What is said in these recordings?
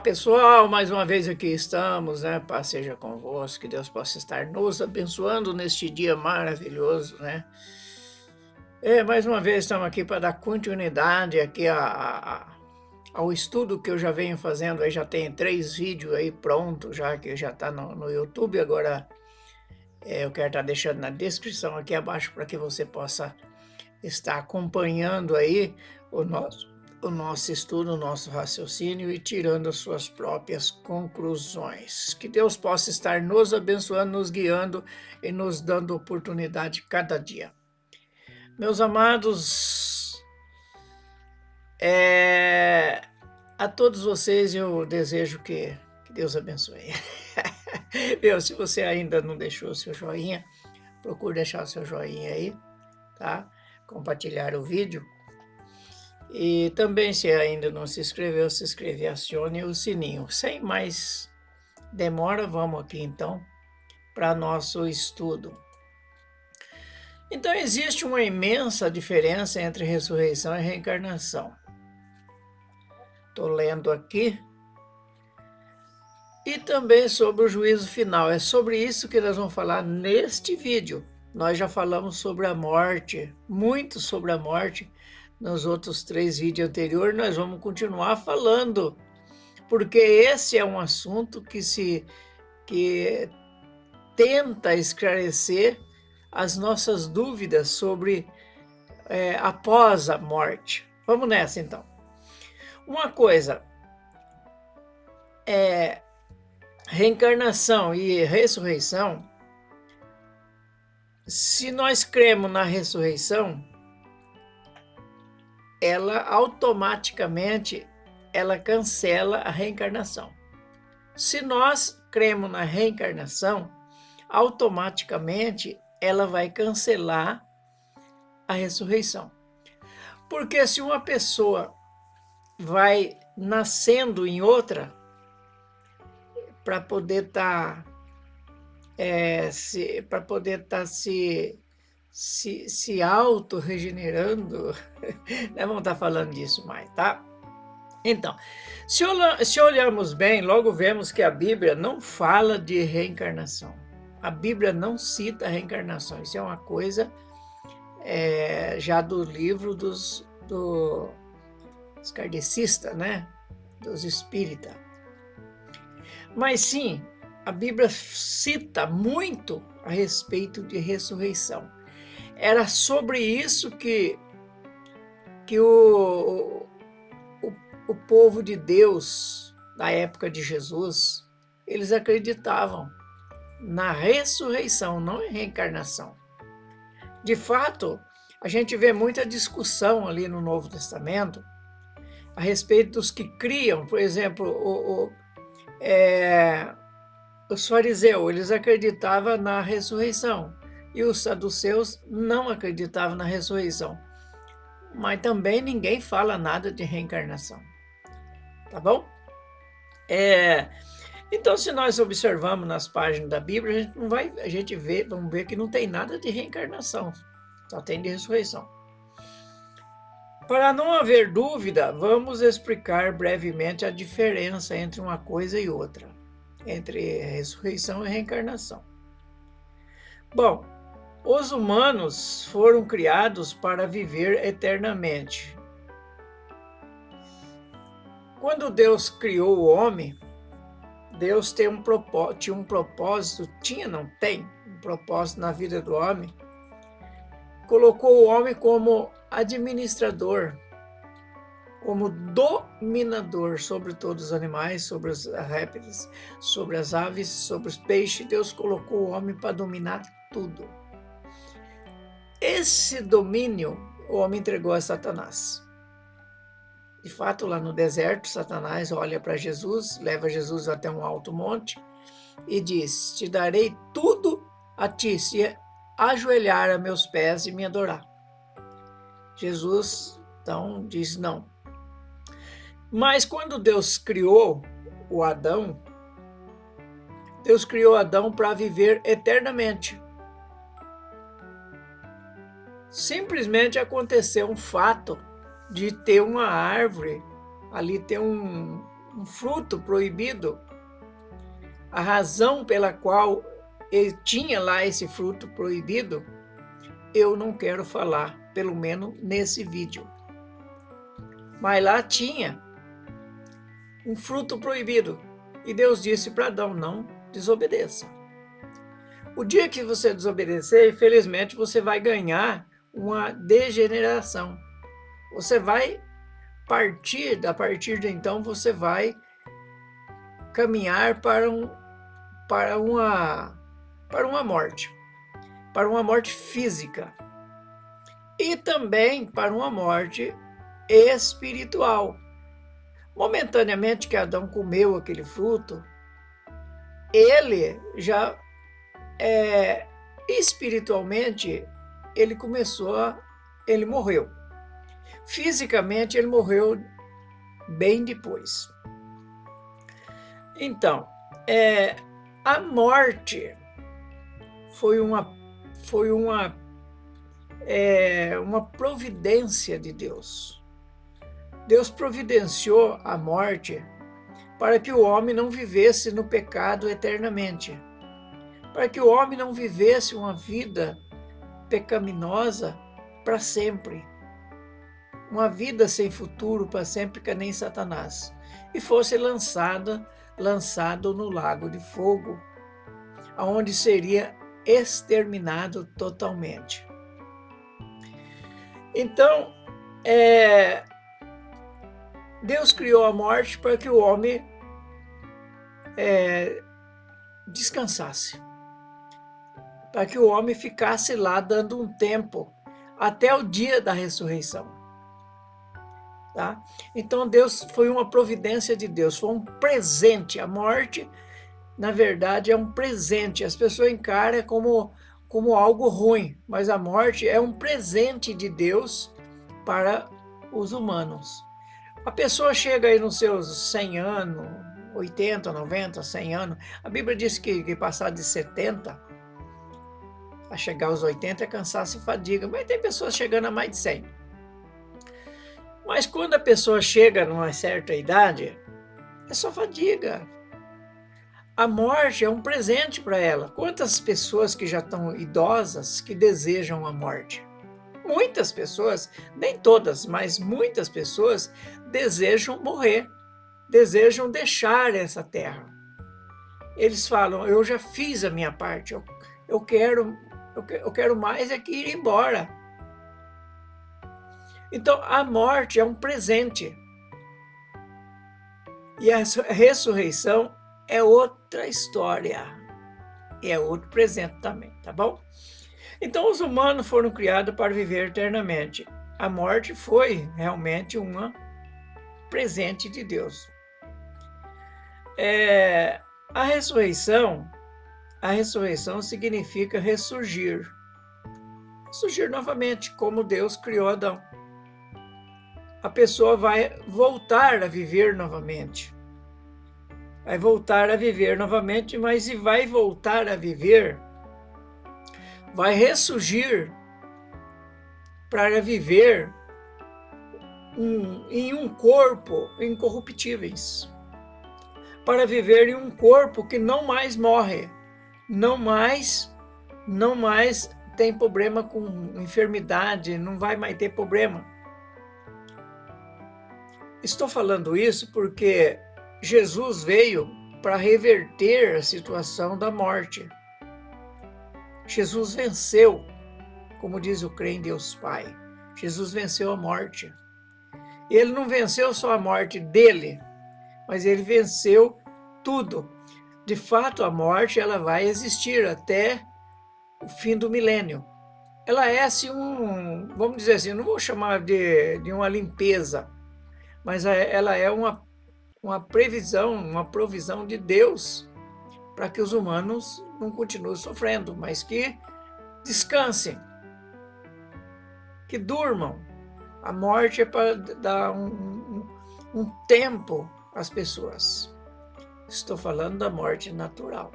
Olá pessoal, mais uma vez aqui estamos, né? Paz seja convosco, que Deus possa estar nos abençoando neste dia maravilhoso, né? Mais uma vez estamos aqui para dar continuidade aqui ao estudo que eu já venho fazendo, aí já tem 3 vídeos aí prontos, já que já está no YouTube, agora eu quero estar deixando na descrição aqui abaixo para que você possa estar acompanhando aí o nosso estudo, o nosso raciocínio e tirando as suas próprias conclusões. Que Deus possa estar nos abençoando, nos guiando e nos dando oportunidade cada dia. Meus amados, a todos vocês eu desejo que Deus abençoe. Se você ainda não deixou o seu joinha, procure deixar o seu joinha aí, tá? Compartilhar o vídeo. E também, se ainda não se inscreveu, se inscreve e acione o sininho. Sem mais demora, vamos aqui então para nosso estudo. Então, existe uma imensa diferença entre ressurreição e reencarnação. Estou lendo aqui. E também sobre o juízo final. É sobre isso que nós vamos falar neste vídeo. Nós já falamos sobre a morte, muito sobre a morte, nos outros 3 vídeos anteriores. Nós vamos continuar falando, porque esse é um assunto que tenta esclarecer as nossas dúvidas sobre após a morte. Vamos nessa, então. Uma coisa, reencarnação e ressurreição, se nós cremos na ressurreição, ela automaticamente cancela a reencarnação. Se nós cremos na reencarnação, automaticamente ela vai cancelar a ressurreição. Porque se uma pessoa vai nascendo em outra, para poder estar se auto-regenerando, nós vamos estar falando disso mais, tá? Então, se olharmos bem, logo vemos que a Bíblia não fala de reencarnação. A Bíblia não cita a reencarnação. Isso é uma coisa já do livro dos kardecistas, né? Dos espíritas. Mas sim, a Bíblia cita muito a respeito de ressurreição. Era sobre isso que o povo de Deus, da época de Jesus, eles acreditavam na ressurreição, não em reencarnação. De fato, a gente vê muita discussão ali no Novo Testamento a respeito dos que criam, por exemplo, os fariseus, eles acreditavam na ressurreição e os saduceus não acreditavam na ressurreição. Mas também ninguém fala nada de reencarnação. Tá bom? Então, se nós observamos nas páginas da Bíblia, vamos ver que não tem nada de reencarnação, só tem de ressurreição. Para não haver dúvida, vamos explicar brevemente a diferença entre uma coisa e outra, entre ressurreição e reencarnação. Bom, os humanos foram criados para viver eternamente. Quando Deus criou o homem, Deus tinha um propósito na vida do homem. Colocou o homem como administrador, como dominador sobre todos os animais, sobre os répteis, sobre as aves, sobre os peixes. Deus colocou o homem para dominar tudo. Esse domínio o homem entregou a Satanás. De fato, lá no deserto, Satanás olha para Jesus, leva Jesus até um alto monte e diz: te darei tudo a ti, se ajoelhar a meus pés e me adorar. Jesus, então, diz não. Mas quando Deus criou o Adão, Deus criou Adão para viver eternamente. Simplesmente aconteceu um fato de ter uma árvore, ali ter um um fruto proibido, a razão pela qual ele tinha lá esse fruto proibido, eu não quero falar, pelo menos nesse vídeo. Mas lá tinha um fruto proibido. E Deus disse para Adão, não desobedeça. O dia que você desobedecer, infelizmente, você vai ganhar uma degeneração. Você vai a partir de então, você vai caminhar para uma morte física e também para uma morte espiritual. Momentaneamente que Adão comeu aquele fruto, ele já espiritualmente ele morreu. Fisicamente ele morreu bem depois. Então, a morte foi uma providência de Deus. Deus providenciou a morte para que o homem não vivesse no pecado eternamente, para que o homem não vivesse uma vida pecaminosa para sempre, uma vida sem futuro para sempre, que nem Satanás, e fosse lançado no lago de fogo, onde seria exterminado totalmente. Então, Deus criou a morte para que o homem descansasse, para que o homem ficasse lá dando um tempo até o dia da ressurreição. Tá? Então Deus foi uma providência de Deus, foi um presente. A morte, na verdade, é um presente. As pessoas encaram como algo ruim, mas a morte é um presente de Deus para os humanos. A pessoa chega aí nos seus 100 anos, 80, 90, 100 anos. A Bíblia diz que passar de 70 a chegar aos 80 é cansaço e fadiga, mas tem pessoas chegando a mais de 100. Mas quando a pessoa chega numa certa idade, é só fadiga. A morte é um presente para ela. Quantas pessoas que já estão idosas que desejam a morte? Muitas pessoas, nem todas, mas muitas pessoas desejam morrer, desejam deixar essa terra. Eles falam, eu já fiz a minha parte, eu quero mais é que ir embora. Então, a morte é um presente. E a ressurreição é outra história. E é outro presente também, tá bom? Então, os humanos foram criados para viver eternamente. A morte foi realmente um presente de Deus. A ressurreição significa ressurgir. Surgir novamente, como Deus criou Adão. A pessoa vai voltar a viver novamente. Vai voltar a viver novamente, mas se vai voltar a viver, vai ressurgir para viver em um corpo incorruptíveis, para viver em um corpo que não mais morre, não mais tem problema com enfermidade, não vai mais ter problema. Estou falando isso porque Jesus veio para reverter a situação da morte. Jesus venceu, como diz o crê em Deus Pai. Jesus venceu a morte. Ele não venceu só a morte dele, mas ele venceu tudo. De fato, a morte ela vai existir até o fim do milênio. Ela é assim vamos dizer assim, não vou chamar de uma limpeza, mas ela é uma provisão de Deus para que os humanos não continuem sofrendo, mas que descansem, que durmam. A morte é para dar um tempo às pessoas. Estou falando da morte natural.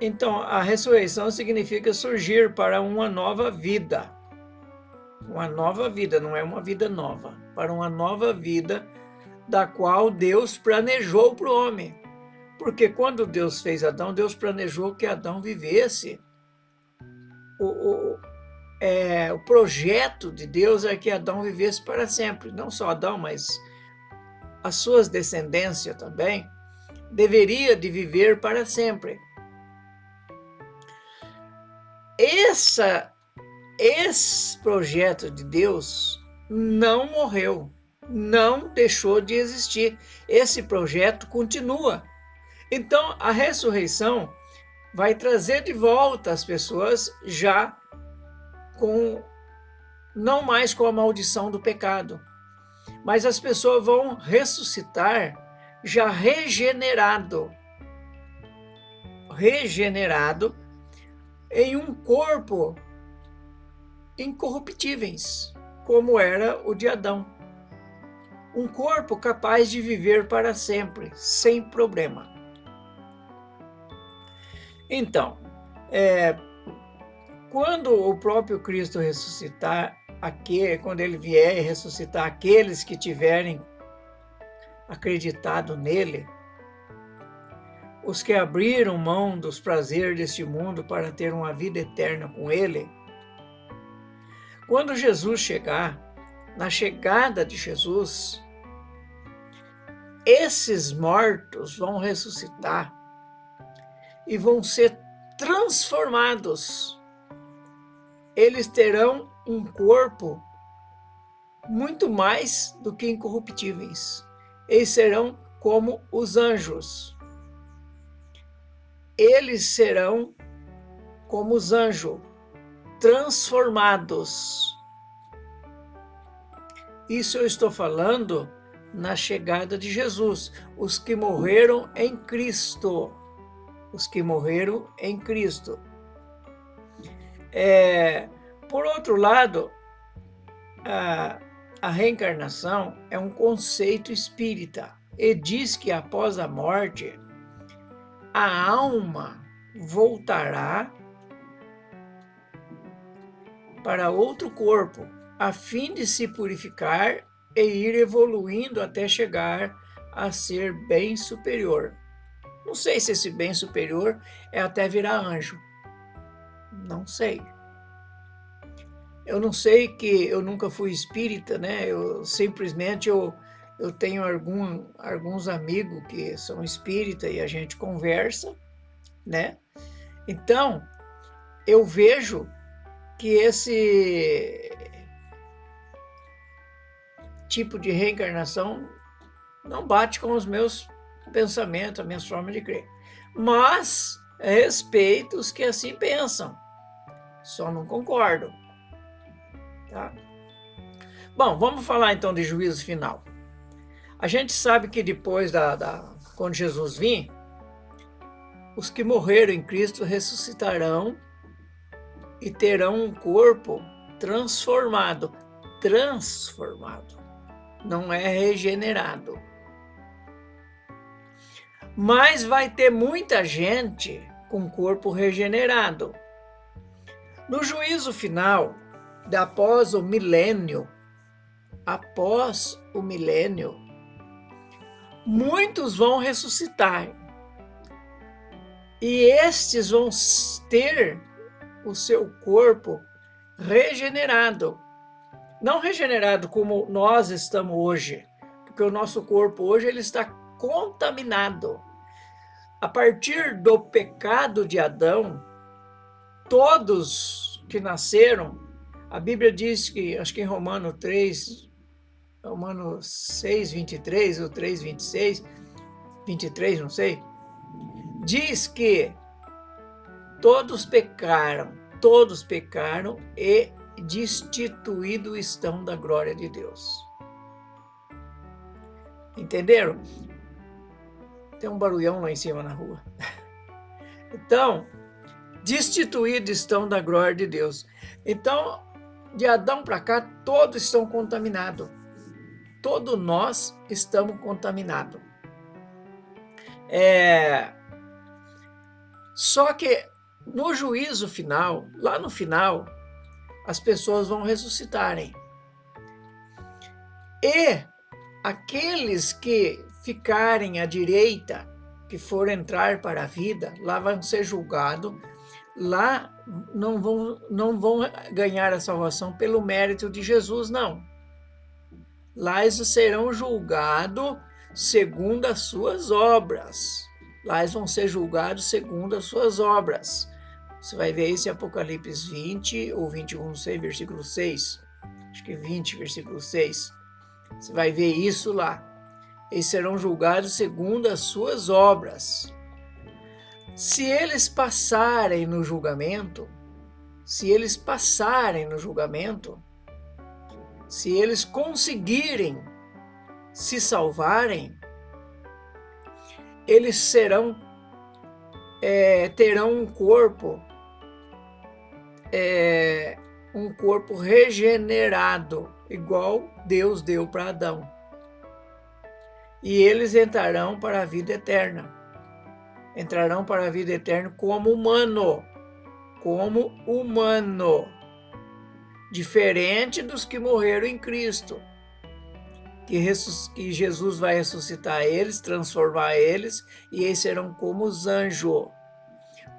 Então, a ressurreição significa surgir para uma nova vida. Uma nova vida, não é uma vida nova. para uma nova vida da qual Deus planejou para o homem. Porque quando Deus fez Adão, Deus planejou que Adão vivesse. O projeto de Deus é que Adão vivesse para sempre. Não só Adão, mas as suas descendências também deveria de viver para sempre. Esse projeto de Deus não morreu, não deixou de existir. Esse projeto continua. Então, a ressurreição vai trazer de volta as pessoas já não mais com a maldição do pecado, mas as pessoas vão ressuscitar já regenerado em um corpo incorruptíveis, como era o de Adão. Um corpo capaz de viver para sempre, sem problema. Então, quando o próprio Cristo ressuscitar, quando ele vier ressuscitar aqueles que tiverem acreditado nele, os que abriram mão dos prazeres deste mundo para ter uma vida eterna com ele, quando Jesus chegar, na chegada de Jesus, esses mortos vão ressuscitar e vão ser transformados. Eles terão um corpo muito mais do que incorruptíveis. Eles serão como os anjos. Eles serão como os anjos, transformados. Isso eu estou falando na chegada de Jesus. Os que morreram em Cristo. Os que morreram em Cristo. Por outro lado, a reencarnação é um conceito espírita e diz que após a morte, a alma voltará para outro corpo, a fim de se purificar e ir evoluindo até chegar a ser bem superior. Não sei se esse bem superior é até virar anjo. Não sei. Eu não sei, que eu nunca fui espírita, né? Eu tenho alguns amigos que são espíritas e a gente conversa, né? Então, eu vejo que esse tipo de reencarnação não bate com os meus pensamentos, as minhas formas de crer. Mas respeito os que assim pensam. Só não concordo. Tá? Bom, vamos falar então de juízo final. A gente sabe que depois quando Jesus vir, os que morreram em Cristo ressuscitarão e terão um corpo transformado. Transformado. Não é regenerado. Mas vai ter muita gente com corpo regenerado. No juízo final, após o milênio, muitos vão ressuscitar. E estes vão ter o seu corpo regenerado. Não regenerado como nós estamos hoje, porque o nosso corpo hoje ele está contaminado. A partir do pecado de Adão, todos que nasceram, a Bíblia diz que, acho que em Romanos 6, 23 ou 3, 26, 23, não sei, diz que todos pecaram e destituídos estão da glória de Deus. Entenderam? Tem um barulhão lá em cima na rua. Então, destituídos estão da glória de Deus. Então, de Adão para cá, todos estão contaminados. Todos nós estamos contaminados. Só que no juízo final, lá no final, as pessoas vão ressuscitarem. E aqueles que ficarem à direita, que for entrar para a vida, lá vão ser julgados, lá não vão ganhar a salvação pelo mérito de Jesus, não. Lá eles serão julgados segundo as suas obras. Lá eles vão ser julgados segundo as suas obras. Você vai ver isso em Apocalipse 20 ou 21, não sei, versículo 6. Acho que 20, versículo 6. Você vai ver isso lá. Eles serão julgados segundo as suas obras. Se eles passarem no julgamento, se eles conseguirem se salvarem, eles terão um corpo regenerado, igual Deus deu para Adão. E eles entrarão para a vida eterna. Entrarão para a vida eterna como humano. Diferente dos que morreram em Cristo. Que Jesus vai ressuscitar eles, transformar eles, e eles serão como os anjos.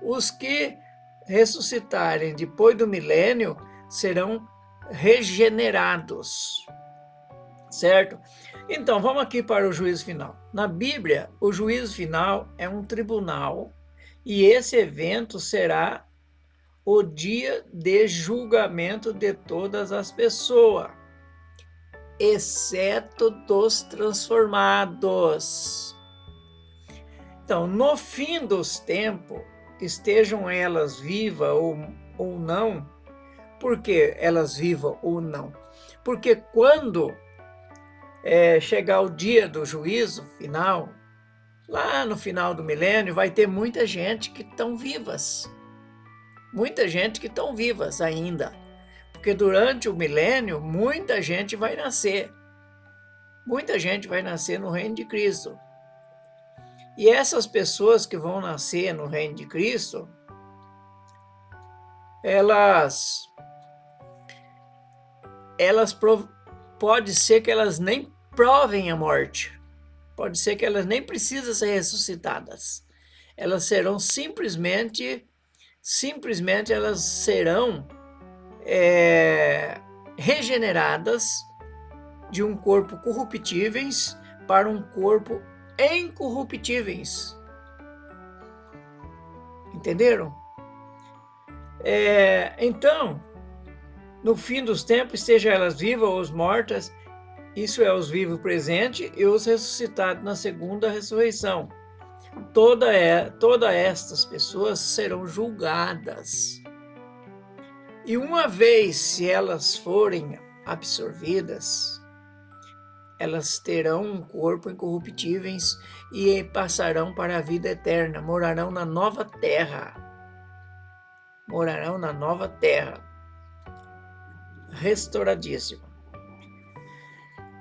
Os que ressuscitarem depois do milênio serão regenerados, certo? Então, vamos aqui para o juízo final. Na Bíblia, o juízo final é um tribunal, e esse evento será o dia de julgamento de todas as pessoas, exceto dos transformados. Então, no fim dos tempos, estejam elas vivas ou não, porque elas vivas ou não? Porque quando chegar o dia do juízo final, lá no final do milênio, vai ter muita gente que estão vivas. Muita gente que estão vivas ainda. Porque durante o milênio, muita gente vai nascer. Muita gente vai nascer no reino de Cristo. E essas pessoas que vão nascer no reino de Cristo, pode ser que elas nem provem a morte. Pode ser que elas nem precisam ser ressuscitadas. Elas serão simplesmente elas serão regeneradas de um corpo corruptíveis para um corpo incorruptíveis. Entenderam? Então, no fim dos tempos, seja elas vivas ou mortas, isso é os vivos presentes e os ressuscitados na segunda ressurreição. Todas estas pessoas serão julgadas. E uma vez, se elas forem absorvidas, elas terão um corpo incorruptíveis e passarão para a vida eterna, morarão na nova terra. Morarão na nova terra, restauradíssima.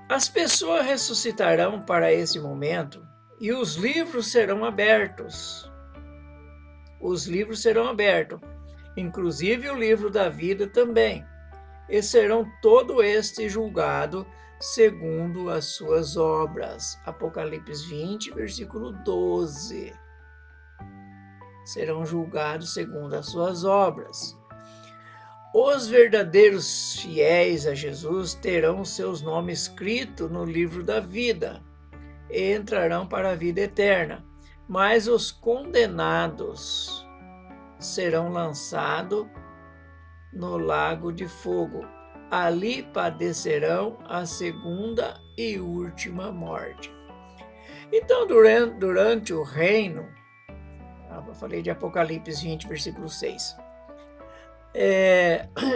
As pessoas ressuscitarão para esse momento e os livros serão abertos. Os livros serão abertos, inclusive o livro da vida também. E serão todo este julgado segundo as suas obras. Apocalipse 20, versículo 12. Serão julgados segundo as suas obras. Os verdadeiros fiéis a Jesus terão seus nomes escritos no livro da vida e entrarão para a vida eterna. Mas os condenados serão lançados no lago de fogo. Ali padecerão a segunda e última morte. Então, durante o reino, eu falei de Apocalipse 20, versículo 6.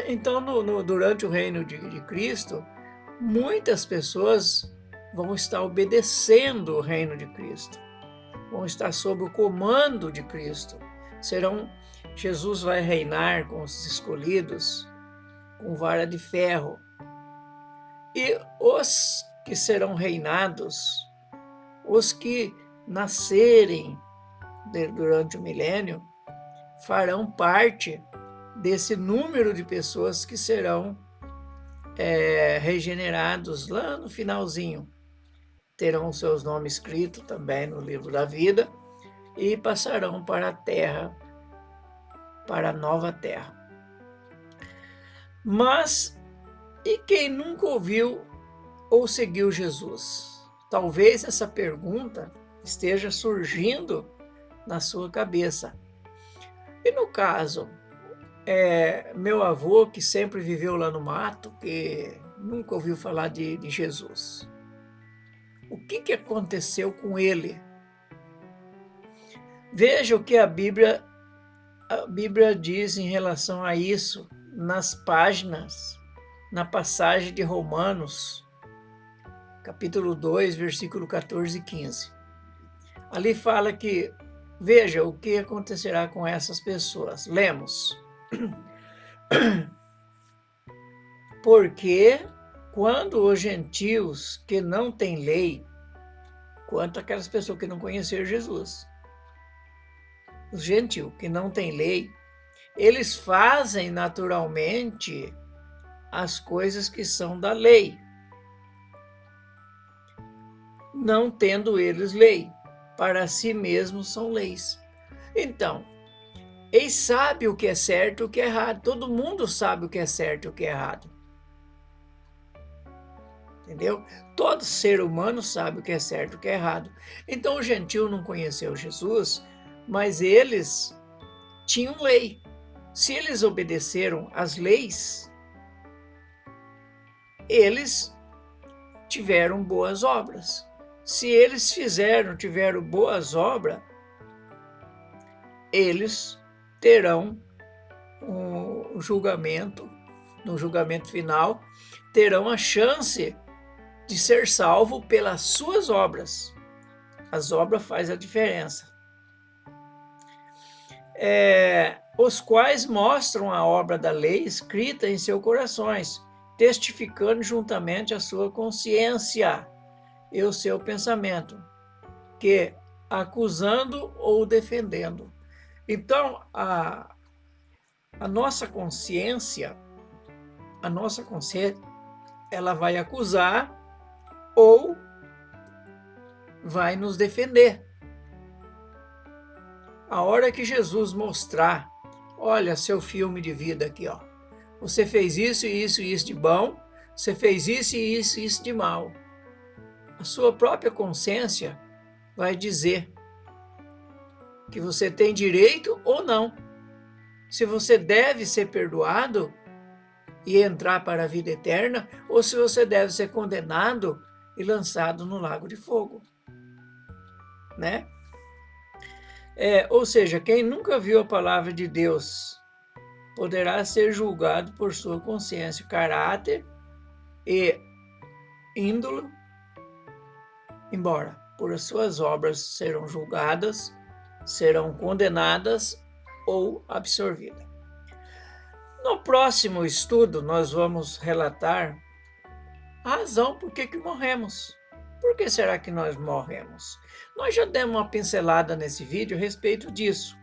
Então, durante o reino de Cristo, muitas pessoas vão estar obedecendo o reino de Cristo, vão estar sob o comando de Cristo. Jesus vai reinar com os escolhidos com vara de ferro. E os que serão reinados, os que nascerem durante o milênio, farão parte desse número de pessoas que serão regenerados lá no finalzinho, terão seus nomes escritos também no livro da vida e passarão para a terra, para a nova terra. Mas, e quem nunca ouviu ou seguiu Jesus? Talvez essa pergunta esteja surgindo na sua cabeça. E no caso, meu avô, que sempre viveu lá no mato, que nunca ouviu falar de Jesus. O que aconteceu com ele? Veja o que a Bíblia diz em relação a isso nas páginas, na passagem de Romanos, capítulo 2, versículo 14 e 15. Ali fala que, veja o que acontecerá com essas pessoas. Lemos. Porque quando os gentios que não têm lei, quanto aquelas pessoas que não conheceram Jesus, os gentios que não têm lei, eles fazem naturalmente as coisas que são da lei, não tendo eles lei, para si mesmos são leis. Então, eles sabem o que é certo e o que é errado. Todo mundo sabe o que é certo e o que é errado. Entendeu? Todo ser humano sabe o que é certo e o que é errado. Então o gentio não conheceu Jesus, mas eles tinham lei. Se eles obedeceram às leis, eles tiveram boas obras. Se eles tiveram boas obras, eles terão um julgamento, no julgamento final, terão a chance de ser salvo pelas suas obras. As obras fazem a diferença. Os quais mostram a obra da lei escrita em seus corações, testificando juntamente a sua consciência e o seu pensamento, que acusando ou defendendo. Então, a nossa consciência, ela vai acusar ou vai nos defender. A hora que Jesus mostrar, olha seu filme de vida aqui, ó. Você fez isso e isso e isso de bom, você fez isso e isso e isso de mal. A sua própria consciência vai dizer que você tem direito ou não. Se você deve ser perdoado e entrar para a vida eterna, ou se você deve ser condenado e lançado no lago de fogo, né? Ou seja, quem nunca viu a palavra de Deus poderá ser julgado por sua consciência, caráter e índole, embora por as suas obras serão julgadas, serão condenadas ou absorvidas. No próximo estudo, nós vamos relatar a razão por que morremos. Por que será que nós morremos? Nós já demos uma pincelada nesse vídeo a respeito disso,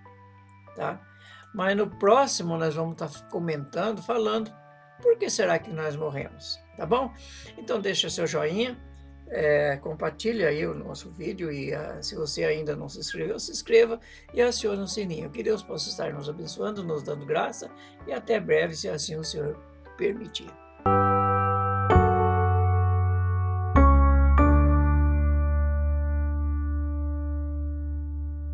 tá? Mas no próximo nós vamos estar comentando, falando por que será que nós morremos, tá bom? Então deixa seu joinha, compartilha aí o nosso vídeo e se você ainda não se inscreveu, se inscreva e acione o sininho. Que Deus possa estar nos abençoando, nos dando graça e até breve, se assim o Senhor permitir.